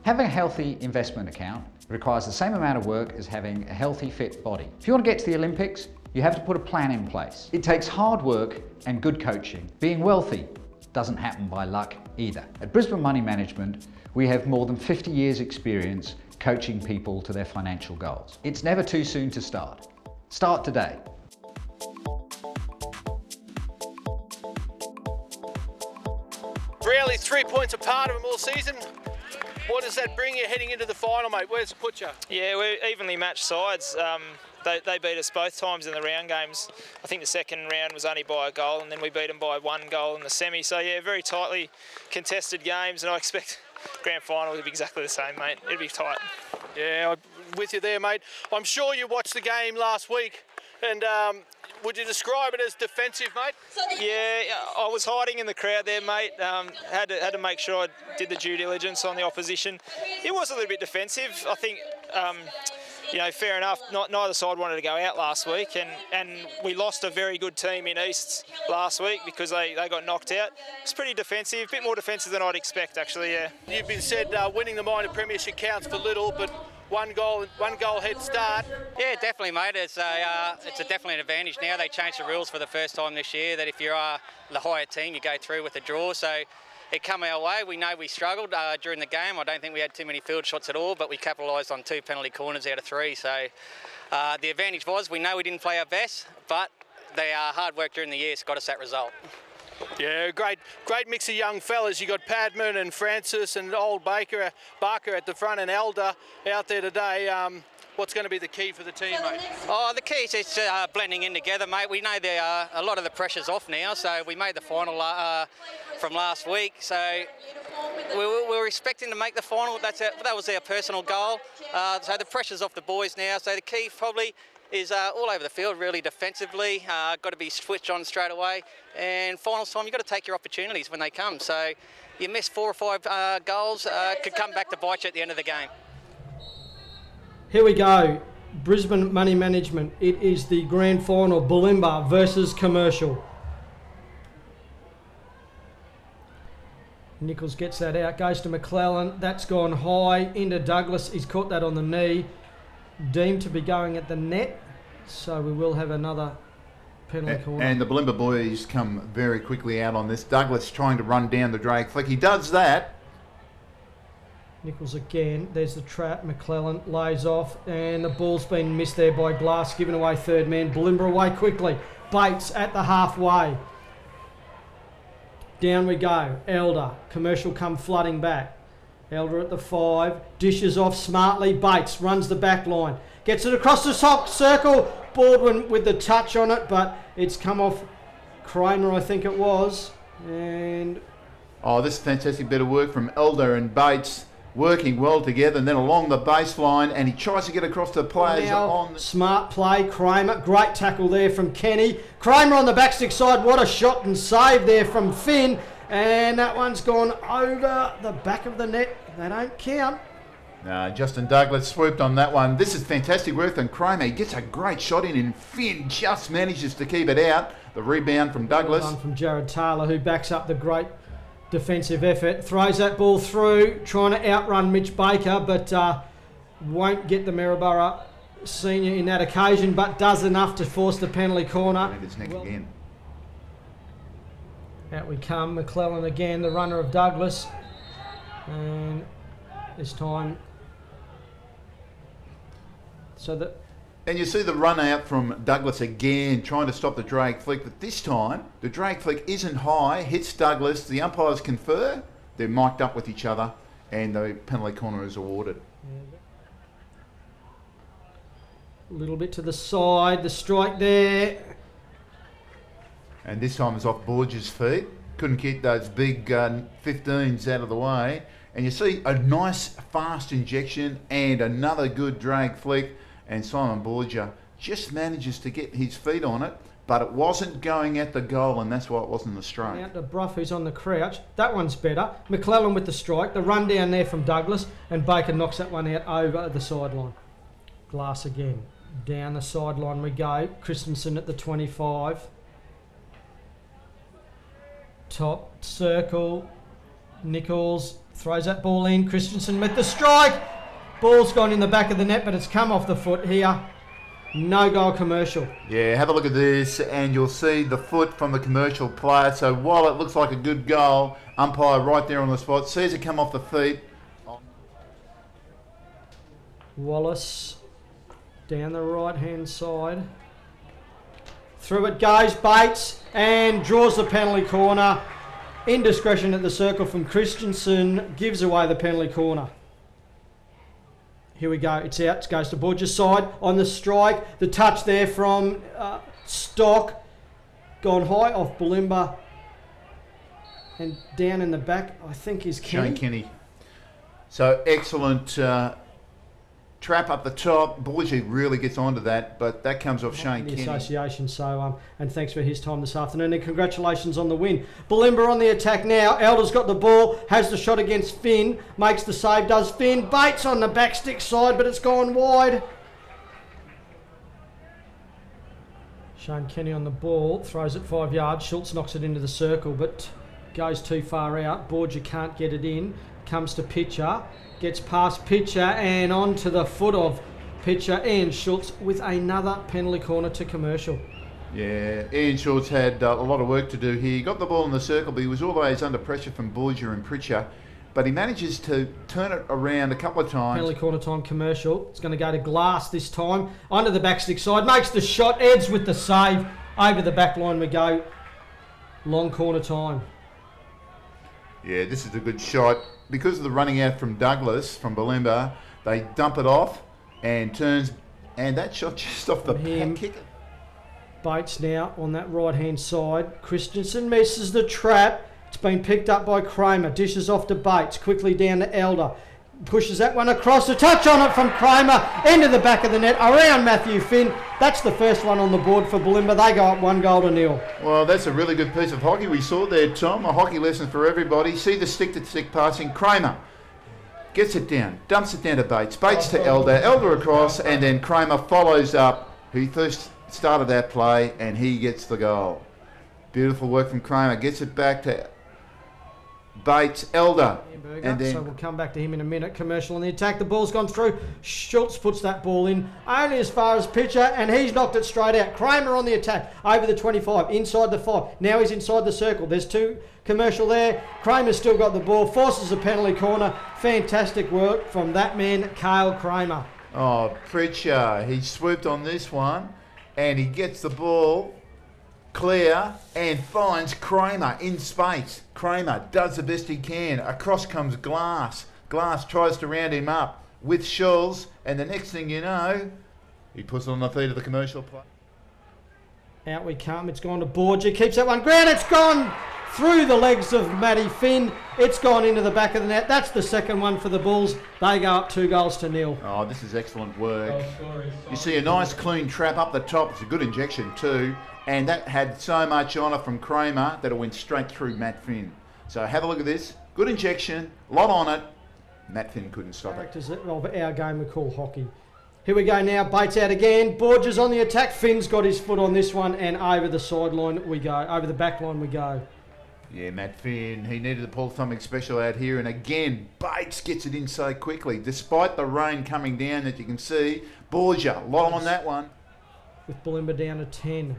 Having a healthy investment account requires the same amount of work as having a healthy, fit body. If you want to get to the Olympics, you have to put a plan in place. It takes hard work and good coaching. Being wealthy doesn't happen by luck either. At Brisbane Money Management, we have more than 50 years experience coaching people to their financial goals. It's never too soon to start. Start today. Really 3 points apart of them all season. What does that bring you heading into the final, mate? Where's it put you? Yeah, we're evenly matched sides. They beat us both times in the round games. I think the second round was only by a goal, and then we beat them by 1 goal in the semi. So yeah, very tightly contested games, and I expect grand final to be exactly the same, mate. It'll be tight. Yeah, I'm with you there, mate. I'm sure you watched the game last week, and would you describe it as defensive, mate? Yeah, I was hiding in the crowd there, mate. Had to make sure I did the due diligence on the opposition. It was a little bit defensive. I think, you know, fair enough, neither side wanted to go out last week, and we lost a very good team in East last week because they got knocked out. It's pretty defensive, a bit more defensive than I'd expect, actually, yeah. You've been said winning the minor premiership counts for little, but one goal head start. Yeah, definitely, mate. It's definitely an advantage now. They changed the rules for the first time this year that if you are the higher team, you go through with a draw. So it come our way. We know we struggled during the game. I don't think we had too many field shots at all, but we capitalised on 2 penalty corners out of 3. So the advantage was we know we didn't play our best, but the hard work during the year has got us that result. Yeah, great mix of young fellas. You got Padman and Francis and old Barker at the front and Elder out there today. What's going to be the key for the team, mate? Oh, the key is just blending in together, mate. We know a lot of the pressure's off now, so we made the final from last week. So we were expecting to make the final. That was our personal goal. So the pressure's off the boys now. So the key probably is all over the field, really defensively. Got to be switched on straight away. And finals time, you've got to take your opportunities when they come. So you miss 4 or 5 goals, could come back to bite you at the end of the game. Here we go. Brisbane Money Management. It is the grand final, Bulimba versus Commercial. Nichols gets that out, goes to McClellan. That's gone high into Douglas. He's caught that on the knee. Deemed to be going at the net, so we will have another penalty corner. And the Bulimba boys come very quickly out on this. Douglas trying to run down the drag flick. He does that. Nichols again. There's the trap. McClellan lays off, and the ball's been missed there by Glass, giving away third man. Bulimba away quickly. Bates at the halfway. Down we go. Elder. Commercial come flooding back. Elder at the 5, dishes off smartly. Bates runs the back line, gets it across the top circle. Baldwin with the touch on it, but it's come off Kramer, I think it was. And oh, this is a fantastic bit of work from Elder and Bates, working well together, and then along the baseline, and he tries to get across the players on. Smart play, Kramer. Great tackle there from Kenny. Kramer on the backstick side. What a shot and save there from Finn. And that one's gone over the back of the net. They don't count. Justin Douglas swooped on that one. This is fantastic work from Kramer. He gets a great shot in, and Finn just manages to keep it out. The rebound from Douglas. One from Jared Taylor, who backs up the great defensive effort. Throws that ball through, trying to outrun Mitch Baker, but won't get the Maryborough senior in that occasion, but does enough to force the penalty corner. His neck again. Out we come. McClellan again, the runner of Douglas. And this time, and you see the run out from Douglas again, trying to stop the drag flick, but this time the drag flick isn't high, hits Douglas, the umpires confer, they're mic'd up with each other, and the penalty corner is awarded. A little bit to the side, the strike there. And this time it's off Borges' feet. Couldn't get those big 15s out of the way. And you see a nice fast injection and another good drag flick. And Simon Borgia just manages to get his feet on it, but it wasn't going at the goal, and that's why it wasn't a strike. Out to Bruff, who's on the crouch. That one's better. McClellan with the strike. The run down there from Douglas, and Baker knocks that one out over the sideline. Glass again. Down the sideline we go. Christensen at the 25. Top circle. Nichols throws that ball in. Christensen with the strike. Ball's gone in the back of the net, but it's come off the foot here. No goal commercial. Yeah, have a look at this and you'll see the foot from the commercial player. So while it looks like a good goal, umpire right there on the spot sees it come off the feet. Wallace down the right-hand side. Through it goes, Bates, and draws the penalty corner. Indiscretion at the circle from Christensen gives away the penalty corner. Here we go, it's out, it goes to Borges' side on the strike. The touch there from Stock, gone high off Bulimba. And down in the back, I think, is Kenny. Shane Kenny. So excellent trap up the top. Borges really gets onto that, but that comes off Shane Kenny. The association, so and thanks for his time this afternoon, and congratulations on the win. Bulimba on the attack now. Elder's got the ball, has the shot against Finn, makes the save, does Finn. Bates on the backstick side, but it's gone wide. Shane Kenny on the ball, throws it 5 yards. Schultz knocks it into the circle, but goes too far out. Borgia can't get it in. Comes to Pitcher, gets past Pitcher and on to the foot of Pitcher, and Schultz with another penalty corner to commercial. Yeah, Ian Schultz had a lot of work to do here. He got the ball in the circle, but he was always under pressure from Borgia and Pritchard. But he manages to turn it around a couple of times. Penalty corner time commercial. It's going to go to Glass this time. Onto the backstick side. Makes the shot. Eds with the save. Over the back line we go. Long corner time. Yeah, this is a good shot. Because of the running out from Douglas, from Bulimba, they dump it off and turns. And that shot just off the back kicker. Bates now on that right-hand side. Christensen misses the trap. It's been picked up by Kramer. Dishes off to Bates. Quickly down to Elder. Pushes that one across. A touch on it from Kramer. Into the back of the net. Around Matthew Finn. That's the first one on the board for Bulimba. They go up 1-0. Well, that's a really good piece of hockey we saw there, Tom. A hockey lesson for everybody. See the stick-to-stick passing. Kramer gets it down. Dumps it down to Bates. Bates to Elder. Elder across. And then Kramer follows up. He first started that play and he gets the goal. Beautiful work from Kramer. Gets it back to Bates, Elder. And then, so we'll come back to him in a minute. Commercial on the attack. The ball's gone through. Schultz puts that ball in only as far as Pitcher, and he's knocked it straight out. Kramer on the attack over the 25, inside the 5. Now he's inside the circle. There's 2 commercial there. Kramer's still got the ball, forces a penalty corner. Fantastic work from that man, Cale Kramer. oh, Pritchard, he swooped on this one and he gets the ball clear and finds Kramer in space. Kramer does the best he can. Across comes Glass. Glass tries to round him up with Schultz, and the next thing you know, he puts it on the feet of the commercial player. Out we come. It's gone to Borgia. Keeps that one ground. It's gone through the legs of Matty Finn. It's gone into the back of the net. That's the second one for the Bulls. They go up 2-0. Oh, this is excellent work. You see a nice clean trap up the top. It's a good injection too. And that had so much on it from Kramer that it went straight through Matt Finn. So have a look at this. Good injection, a lot on it. Matt Finn couldn't stop it. Characters of our game we call hockey. Here we go now. Bates out again. Borges on the attack. Finn's got his foot on this one, and over the sideline we go. Over the back line we go. Yeah, Matt Finn, he needed to pull something special out here. And again, Bates gets it in so quickly. Despite the rain coming down that you can see, Borgia, a lot on that one. With Bulimba down to 10.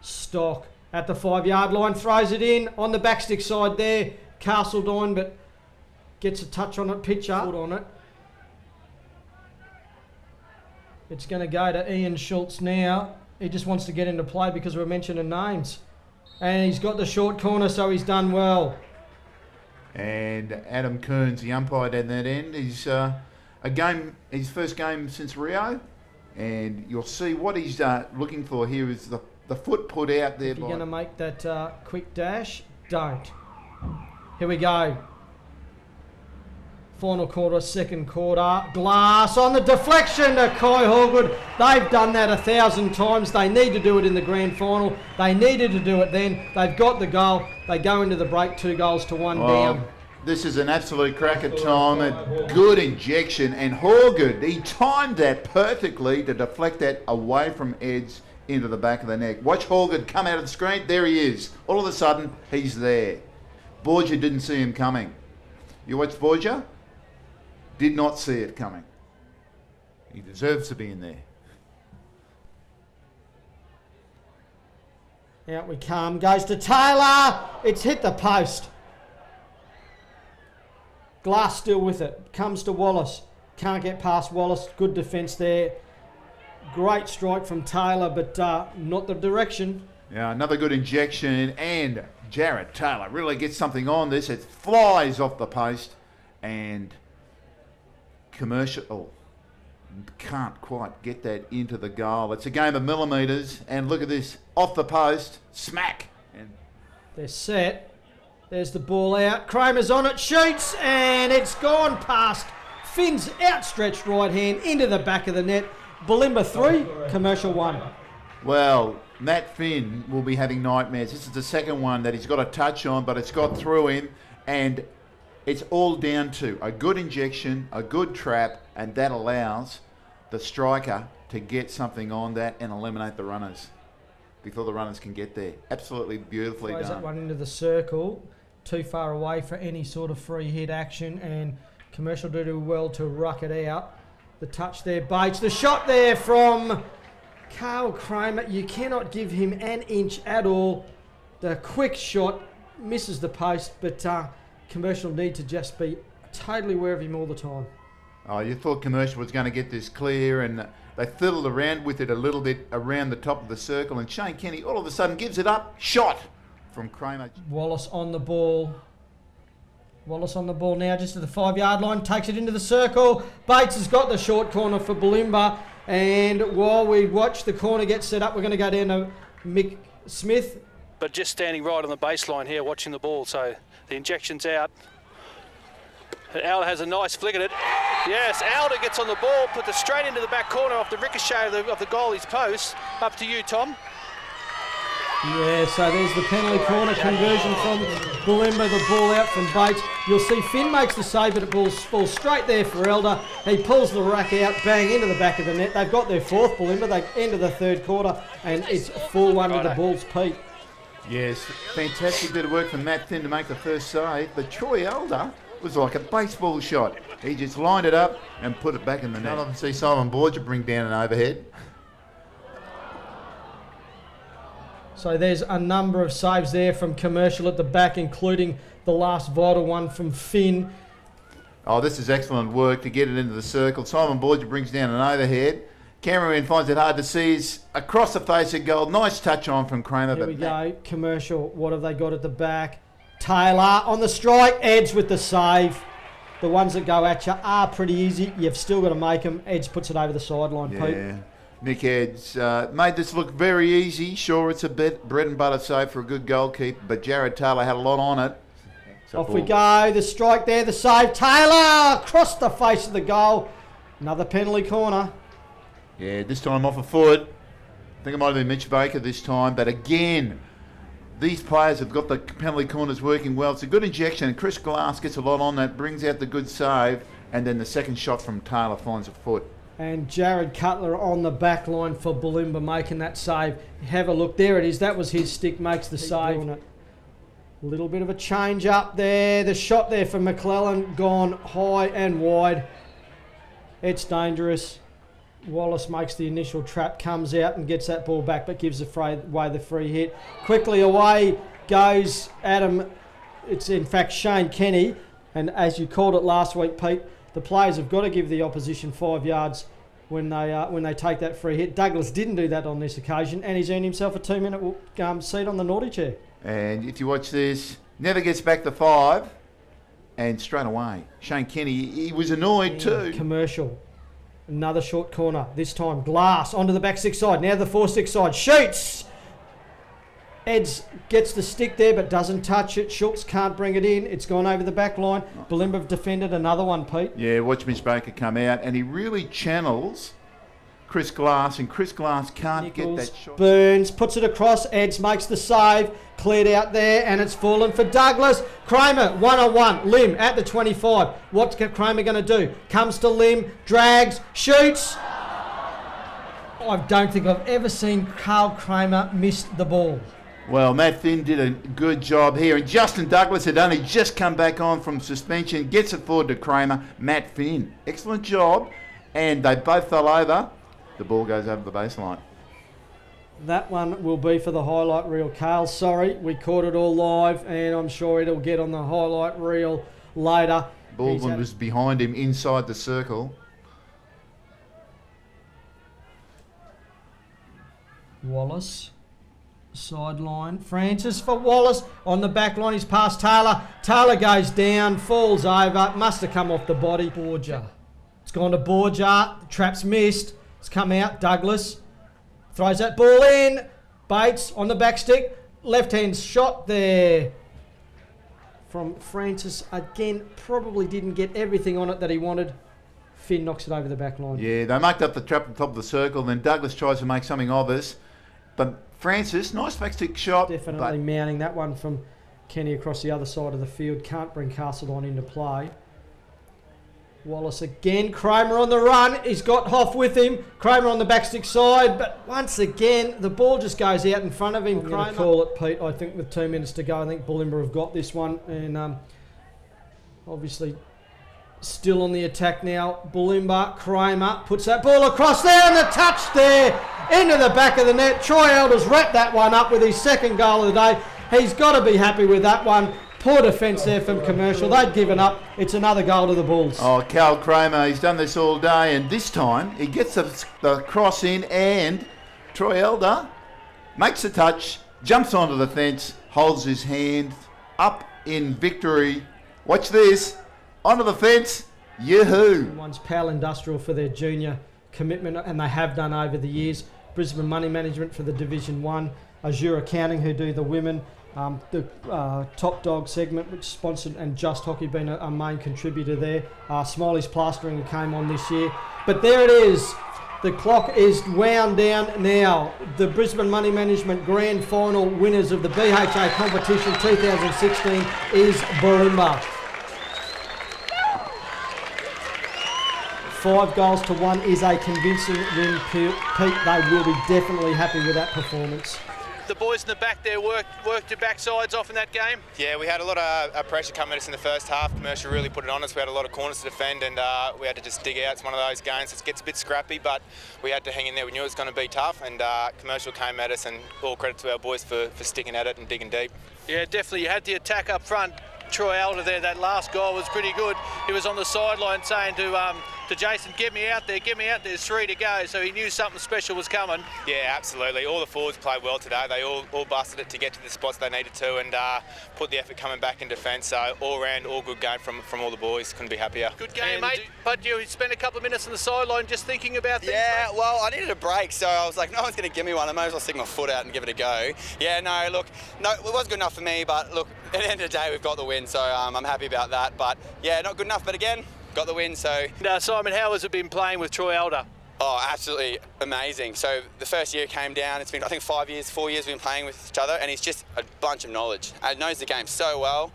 Stock at the 5-yard line, throws it in on the backstick side there. Castledine, but gets a touch on it. Pitcher, foot on it. It's going to go to Ian Schultz now. He just wants to get into play because we're mentioning names. And he's got the short corner, so he's done well. And Adam Kearns, the umpire down that end, he's his first game since Rio. And you'll see what he's looking for here is the foot put out there. If you're going to make that quick dash, don't. Here we go. Final quarter, second quarter. Glass on the deflection to Kai Hallgood. They've done that 1,000 times. They need to do it in the grand final. They needed to do it then. They've got the goal. They go into the break 2-1 down. This is an absolute cracker, Tom. A good injection. And Hallgood, he timed that perfectly to deflect that away from Eds into the back of the neck. Watch Hallgood come out of the screen. There he is. All of a sudden, he's there. Borgia didn't see him coming. You watch Borgia, did not see it coming. He deserves to be in there. Out we come, goes to Taylor. It's hit the post. Glass still with it. Comes to Wallace. Can't get past Wallace. Good defence there. Great strike from Taylor, but not the direction. Yeah, another good injection, and Jared Taylor really gets something on this. It flies off the post, and Commercial can't quite get that into the goal. It's a game of millimetres, and look at this, off the post, smack. And they're set. There's the ball out. Kramer's on it, shoots, and it's gone past Finn's outstretched right hand into the back of the net. Bulimba 3, Commercial 1. Well, Matt Finn will be having nightmares. This is the second one that he's got a touch on, but it's got through him, and it's all down to a good injection, a good trap, and that allows the striker to get something on that and eliminate the runners before the runners can get there. Absolutely beautifully Throws done. that one into the circle, too far away for any sort of free hit action, and Commercial do well to ruck it out. The touch there, Bates. The shot there from Carl Kramer. You cannot give him an inch at all. The quick shot misses the post, but Commercial need to just be totally aware of him all the time. Oh, you thought Commercial was going to get this clear, and they fiddled around with it a little bit around the top of the circle, and Shane Kenny all of a sudden gives it up. Shot from Kramer. Wallace on the ball. Wallace on the ball now, just to the 5-yard line, takes it into the circle. Bates has got the short corner for Bulimba, and while we watch the corner get set up, we're going to go down to Mick Smith. But just standing right on the baseline here, watching the ball, so the injection's out. Alder has a nice flick at it. Yes, Alder gets on the ball, puts it straight into the back corner off the ricochet of the goalie's post. Up to you, Tom. Yeah, so there's the penalty corner conversion from Bulimba, the ball out from Bates. You'll see Finn makes the save, but it falls straight there for Elder. He pulls the rack out, bang, into the back of the net. They've got their fourth, Bulimba. They enter the third quarter, and it's 4-1 to the Bulls, Pete. Yes, fantastic bit of work from Matt Finn to make the first save, but Troy Elder was like a baseball shot. He just lined it up and put it back in the net. I'd love to see Simon Borgia bring down an overhead. So there's a number of saves there from Commercial at the back, including the last vital one from Finn. Oh, this is excellent work to get it into the circle. Simon Borgia brings down an overhead. Cameraman finds it hard to see. He's across the face of goal. Nice touch on from Kramer. Here we go. Commercial. What have they got at the back? Taylor on the strike. Eds with the save. The ones that go at you are pretty easy. You've still got to make them. Eds puts it over the sideline, Pete. Yeah. Nick Eds made this look very easy. Sure, it's a bit bread and butter save for a good goalkeeper, but Jared Taylor had a lot on it. Off we go. The strike there, the save. Taylor across the face of the goal. Another penalty corner. Yeah, this time off a foot. I think it might have been Mitch Baker this time, but again, these players have got the penalty corners working well. It's a good injection, and Chris Glass gets a lot on that, brings out the good save, and then the second shot from Taylor finds a foot. And Jared Cutler on the back line for Bulimba making that save. Have a look. There it is. That was his stick, makes the save. A little bit of a change up there. The shot there for McClellan gone high and wide. It's dangerous. Wallace makes the initial trap, comes out and gets that ball back, but gives away the free hit. Quickly away goes Adam. It's in fact Shane Kenny. And as you called it last week, Pete, the players have got to give the opposition 5 yards when they take that free hit. Douglas didn't do that on this occasion, and he's earned himself a 2-minute seat on the naughty chair. And if you watch this, never gets back to 5, and straight away, Shane Kenny, he was annoyed too. Commercial. Another short corner. This time, Glass onto the back 6 side. Now the 4-6 side. Shoots! Eds gets the stick there but doesn't touch it. Schultz can't bring it in. It's gone over the back line. Bulimba have defended another one, Pete. Yeah, watch Mitch Baker come out, and he really channels Chris Glass, and Chris Glass can't get that shot. Burns puts it across. Eds makes the save. Cleared out there, and it's fallen for Douglas. Kramer, 1-on-1. Lim at the 25. What's Kramer going to do? Comes to Lim, drags, shoots. I don't think I've ever seen Carl Kramer miss the ball. Well, Matt Finn did a good job here, and Justin Douglas had only just come back on from suspension, gets it forward to Kramer. Matt Finn, excellent job, and they both fell over. The ball goes over the baseline. That one will be for the highlight reel. Carl, sorry, we caught it all live, and I'm sure it'll get on the highlight reel later. Baldwin was behind him inside the circle. Wallace, sideline. Francis for Wallace on the back line. He's past Taylor. Taylor goes down, falls over. Must have come off the body. Borgia. It's gone to Borgia. The trap's missed. It's come out. Douglas throws that ball in. Bates on the back stick. Left hand shot there from Francis. Again, probably didn't get everything on it that he wanted. Finn knocks it over the back line. Yeah, they marked up the trap at the top of the circle, then Douglas tries to make something of us. But Francis, nice backstick shot. Definitely mounting that one from Kenny across the other side of the field. Can't bring Castledine into play. Wallace again. Kramer on the run. He's got Hoff with him. Kramer on the backstick side. But once again, the ball just goes out in front of him. I'm going to call it, Pete. I think with 2 minutes to go, I think Bulimba have got this one. And obviously still on the attack now. Bulimba, Kramer puts that ball across there and the touch there into the back of the net. Troy Elder's wrapped that one up with his second goal of the day. He's got to be happy with that one. Poor defence there from Commercial. They'd given up. It's another goal to the Bulls. Oh, Cal Kramer, he's done this all day, and this time he gets the cross in, and Troy Elder makes a touch, jumps onto the fence, holds his hand up in victory. Watch this. Onto the fence. Yoo-hoo. One's Powell Industrial for their junior commitment, and they have done over the years. Brisbane Money Management for the Division 1. Azure Accounting, who do the women. The Top Dog segment, which sponsored, and Just Hockey being a main contributor there. Smiley's Plastering came on this year. But there it is. The clock is wound down now. The Brisbane Money Management Grand Final winners of the BHA competition 2016 is Bulimba. 5-1 is a convincing win, Pete. They will be definitely happy with that performance. The boys in the back there worked your backsides off in that game. Yeah, we had a lot of pressure coming at us in the first half. Commercial really put it on us. We had a lot of corners to defend, and we had to just dig out. It's one of those games. It gets a bit scrappy, but we had to hang in there. We knew it was going to be tough, and Commercial came at us, and all credit to our boys for sticking at it and digging deep. Yeah, definitely. You had the attack up front. Troy Elder there, that last goal was pretty good. He was on the sideline saying to Jason, get me out there, there's 3 to go, so he knew something special was coming. Yeah, absolutely. All the forwards played well today. They all busted it to get to the spots they needed to, and put the effort coming back in defence. So all round, all good game from all the boys. Couldn't be happier. Good game, mate. But you spent a couple of minutes on the sideline just thinking about things. Yeah, well, I needed a break, so I was like, no one's going to give me one. I might as well stick my foot out and give it a go. Yeah, no, look, no, it was good enough for me, but look, at the end of the day, we've got the win, so I'm happy about that. But yeah, not good enough, but again, got the win, so... Simon, how has it been playing with Troy Elder? Oh, absolutely amazing. So the first year came down, it's been, I think, 4 years we've been playing with each other, and he's just a bunch of knowledge. And knows the game so well.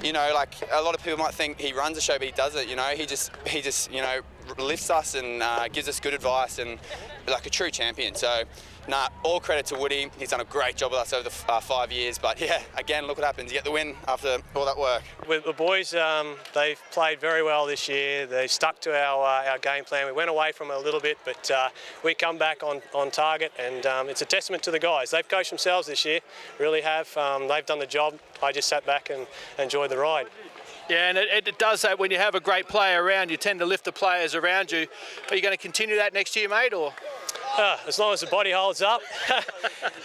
You know, like, a lot of people might think he runs the show, but he does it, you know. He just you know, lifts us and gives us good advice, and like a true champion. So, nah, all credit to Woody. He's done a great job with us over the 5 years. But yeah, again, look what happens. You get the win after all that work. With the boys, they've played very well this year. They stuck to our game plan. We went away from it a little bit, but we come back on target, and it's a testament to the guys. They've coached themselves this year, really have. They've done the job. I just sat back and enjoyed the ride. Yeah, and it does that when you have a great player around. You tend to lift the players around you. Are you going to continue that next year, mate, or...? As long as the body holds up.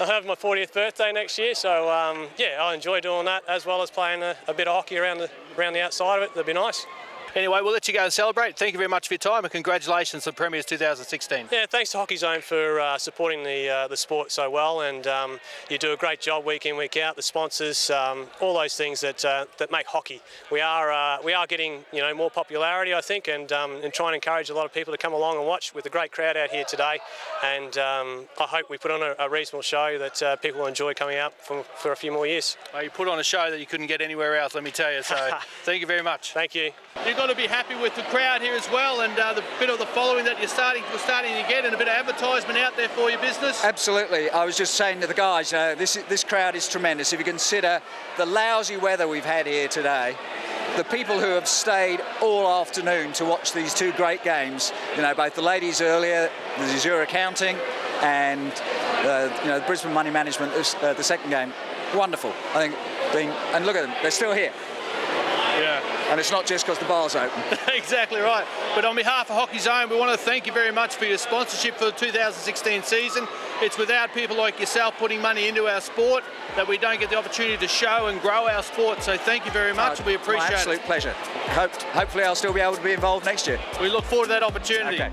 I'll have my 40th birthday next year, so yeah, I enjoy doing that, as well as playing a bit of hockey around the outside of it. That'd be nice. Anyway, we'll let you go and celebrate. Thank you very much for your time, and congratulations on Premiers 2016. Yeah, thanks to Hockey Zone for supporting the sport so well, and you do a great job week in, week out. The sponsors, all those things that make hockey. We are getting, you know, more popularity, I think, and trying to encourage a lot of people to come along and watch with a great crowd out here today. And I hope we put on a reasonable show that people will enjoy coming out for a few more years. Well, you put on a show that you couldn't get anywhere else, let me tell you. So thank you very much. Thank you. You've got got to be happy with the crowd here as well, and the bit of the following that we're starting to get, and a bit of advertisement out there for your business. Absolutely. I was just saying to the guys, this crowd is tremendous. If you consider the lousy weather we've had here today, the people who have stayed all afternoon to watch these two great games, both the ladies earlier, the Zura Counting, and the Brisbane Money Management, the second game, wonderful. I think, and look at them, they're still here. Yeah. And it's not just because the bar's open. Exactly right. But on behalf of Hockey Zone, we want to thank you very much for your sponsorship for the 2016 season. It's without people like yourself putting money into our sport that we don't get the opportunity to show and grow our sport. So thank you very much. We appreciate it. My absolute pleasure. Hopefully I'll still be able to be involved next year. We look forward to that opportunity. Okay.